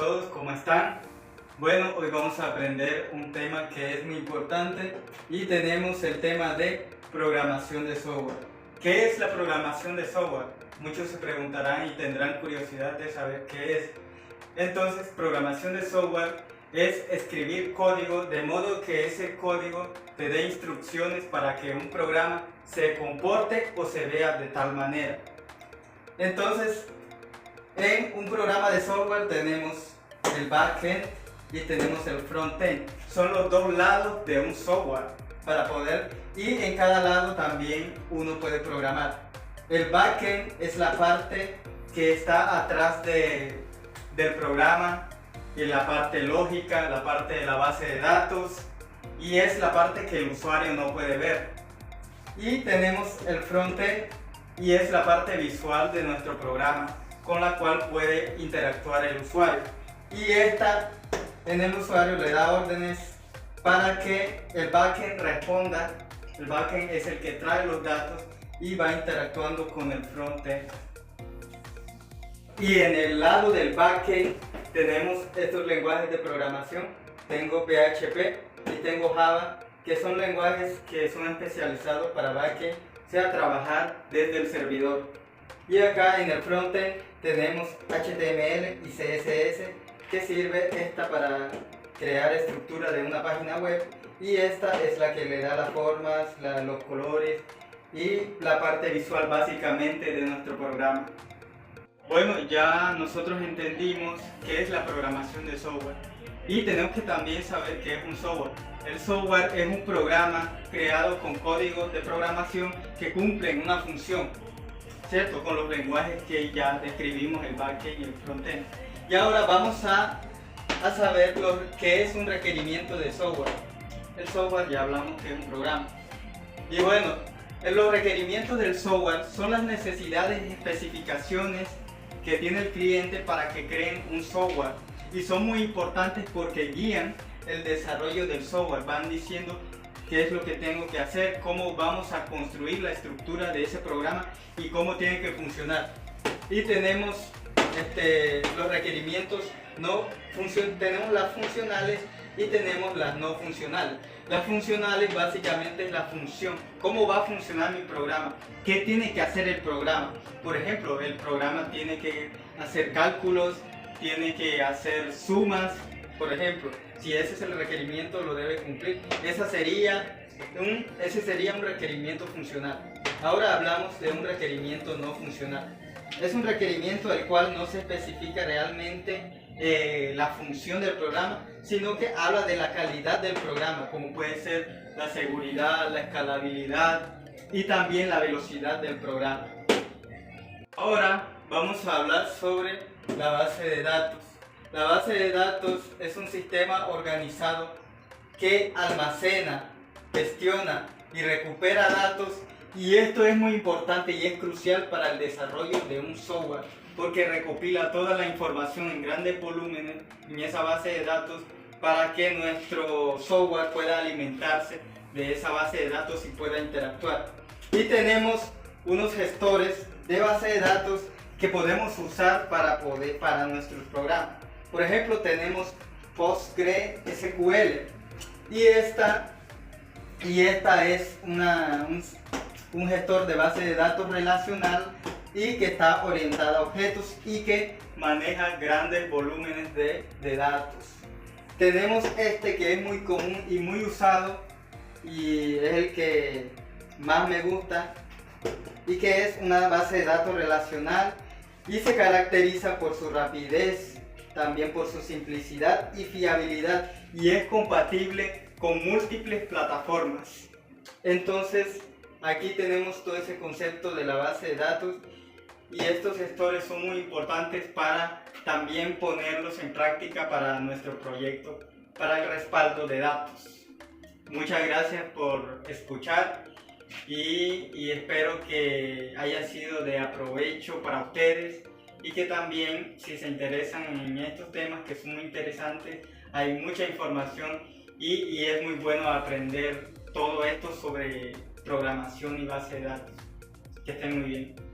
todos, ¿cómo están? Bueno, hoy vamos a aprender un tema que es muy importante y tenemos el tema de programación de software. ¿Qué es la programación de software? Muchos se preguntarán y tendrán curiosidad de saber qué es. Entonces, programación de software es escribir código de modo que ese código te dé instrucciones para que un programa se comporte o se vea de tal manera. Entonces, en un programa de software tenemos el backend y tenemos el frontend. Son los dos lados de un software y en cada lado también uno puede programar. El backend es la parte que está atrás del programa, y la parte lógica, la parte de la base de datos, y es la parte que el usuario no puede ver. Y tenemos el frontend y es la parte visual de nuestro programa con la cual puede interactuar el usuario, y en el usuario le da órdenes para que el backend responda. El backend es el que trae los datos y va interactuando con el frontend. Y en el lado del backend tenemos estos lenguajes de programación. Tengo PHP y tengo Java, que son lenguajes que son especializados para backend, sea trabajar desde el servidor. Y acá en el frontend tenemos HTML y CSS, que sirve para crear estructura de una página web, y esta es la que le da las formas, los colores y la parte visual básicamente de nuestro programa. Bueno, ya nosotros entendimos qué es la programación de software y tenemos que también saber qué es un software. El software es un programa creado con códigos de programación que cumplen una función, ¿cierto? Con los lenguajes que ya describimos, el backend y el frontend. Y ahora vamos a saber qué es un requerimiento de software. El software ya hablamos que es un programa. Y bueno, los requerimientos del software son las necesidades y especificaciones que tiene el cliente para que creen un software, y son muy importantes porque guían el desarrollo del software. Van diciendo qué es lo que tengo que hacer, cómo vamos a construir la estructura de ese programa y cómo tiene que funcionar. Y tenemos los requerimientos tenemos las funcionales y tenemos las no funcionales. Las funcionales básicamente es la función, cómo va a funcionar mi programa, qué tiene que hacer el programa. Por ejemplo, el programa tiene que hacer cálculos, tiene que hacer sumas, por ejemplo. Si ese es el requerimiento, lo debe cumplir. Ese sería un requerimiento funcional. Ahora hablamos de un requerimiento no funcional. Es un requerimiento el cual no se especifica realmente la función del programa, sino que habla de la calidad del programa, como puede ser la seguridad, la escalabilidad y también la velocidad del programa. Ahora vamos a hablar sobre la base de datos. La base de datos es un sistema organizado que almacena, gestiona y recupera datos, y esto es muy importante y es crucial para el desarrollo de un software, porque recopila toda la información en grandes volúmenes en esa base de datos para que nuestro software pueda alimentarse de esa base de datos y pueda interactuar. Y tenemos unos gestores de base de datos que podemos usar para nuestros programas. Por ejemplo, tenemos PostgreSQL, y esta es un gestor de base de datos relacional y que está orientada a objetos y que maneja grandes volúmenes de datos. Tenemos que es muy común y muy usado, y es el que más me gusta, y que es una base de datos relacional y se caracteriza por su rapidez, también por su simplicidad y fiabilidad, y es compatible con múltiples plataformas. Entonces aquí tenemos todo ese concepto de la base de datos, y estos gestores son muy importantes para también ponerlos en práctica para nuestro proyecto, para el respaldo de datos. Muchas gracias por escuchar y espero que haya sido de aprovecho para ustedes, y que también, si se interesan en estos temas que son muy interesantes, hay mucha información y es muy bueno aprender todo esto sobre programación y base de datos. Que estén muy bien.